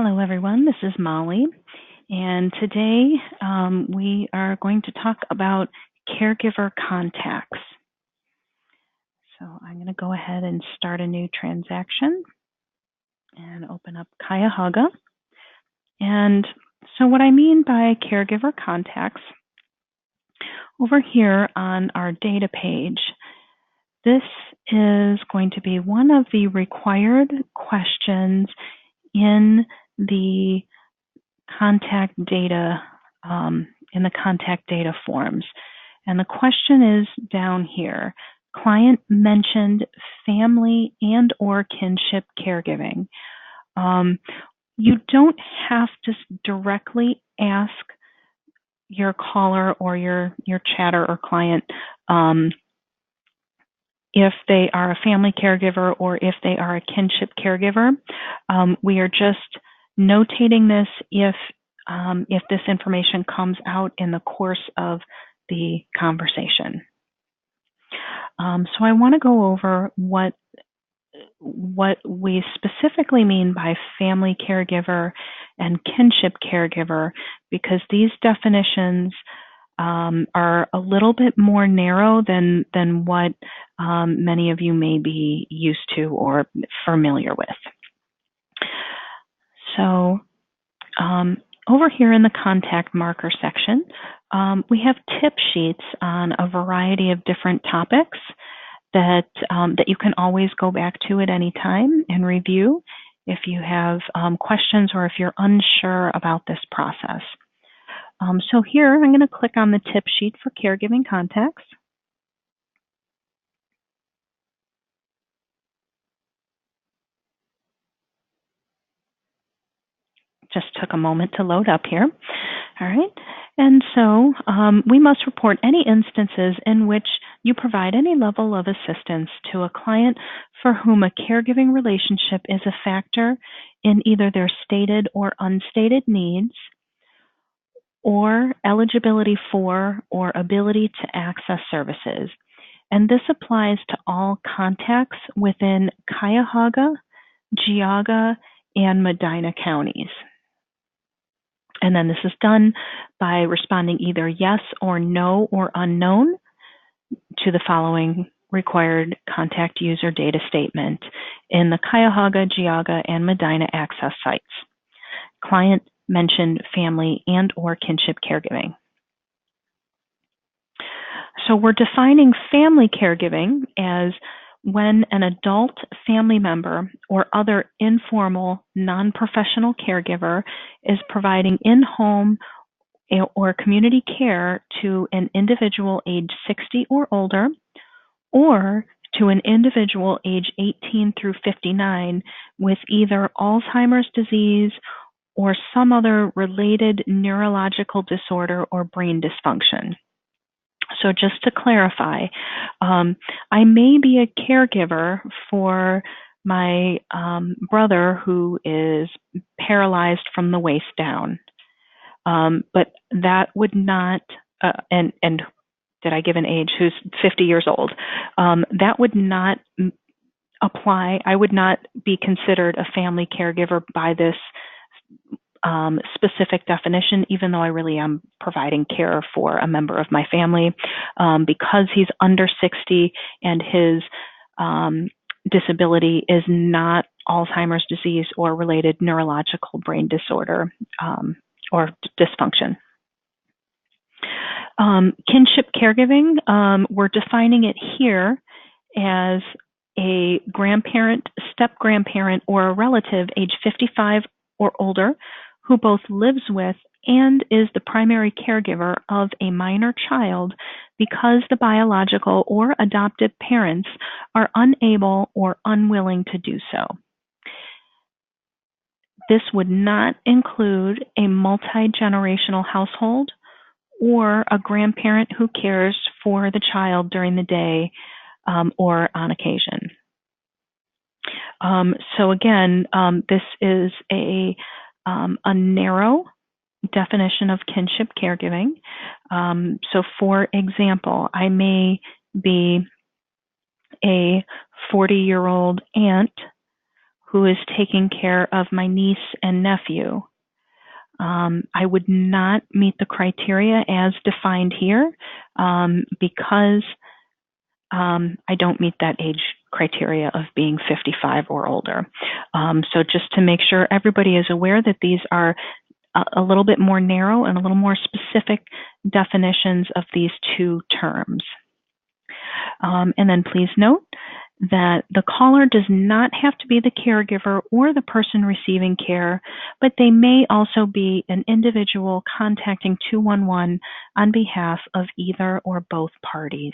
Hello, everyone. This is Molly, and today we are going to talk about caregiver contacts. So I'm going to go ahead and start a new transaction and open up Cuyahoga. And so what I mean by caregiver contacts, over here on our data page, this is going to be one of the required questions in the contact data forms. And the question is down here. Client mentioned family and or kinship caregiving. You don't have to directly ask your caller or your chatter or client if they are a family caregiver or if they are a kinship caregiver. We are just notating this if this information comes out in the course of the conversation. So I want to go over what we specifically mean by family caregiver and kinship caregiver, because these definitions are a little bit more narrow than what many of you may be used to or familiar with. So over here in the contact marker section, we have tip sheets on a variety of different topics that you can always go back to at any time and review if you have questions or if you're unsure about this process. So here I'm going to click on the tip sheet for caregiving contacts. Just took a moment to load up here. All right. And so we must report any instances in which you provide any level of assistance to a client for whom a caregiving relationship is a factor in either their stated or unstated needs, or eligibility for or ability to access services. And this applies to all contacts within Cuyahoga, Geauga, and Medina counties. And then this is done by responding either yes or no or unknown to the following required contact user data statement in the Cuyahoga, Geauga, and Medina access sites. Client mentioned family and or kinship caregiving. So we're defining family caregiving as when an adult family member or other informal, non-professional caregiver is providing in-home or community care to an individual age 60 or older, or to an individual age 18 through 59 with either Alzheimer's disease or some other related neurological disorder or brain dysfunction. So just to clarify, I may be a caregiver for my brother who is paralyzed from the waist down, but that would not, and did I give an age, who's 50 years old, that would not apply. I would not be considered a family caregiver by this specific definition, even though I really am providing care for a member of my family, because he's under 60 and his disability is not Alzheimer's disease or related neurological brain disorder or dysfunction. Kinship caregiving, we're defining it here as a grandparent, step-grandparent, or a relative age 55 or older who both lives with and is the primary caregiver of a minor child because the biological or adoptive parents are unable or unwilling to do so. This would not include a multi-generational household or a grandparent who cares for the child during the day or on occasion. So again, this is a narrow definition of kinship caregiving. So for example, I may be a 40-year-old aunt who is taking care of my niece and nephew. I would not meet the criteria as defined here because I don't meet that age criteria of being 55 or older. So just to make sure everybody is aware that these are a little bit more narrow and a little more specific definitions of these two terms. And then please note that the caller does not have to be the caregiver or the person receiving care, but they may also be an individual contacting 211 on behalf of either or both parties.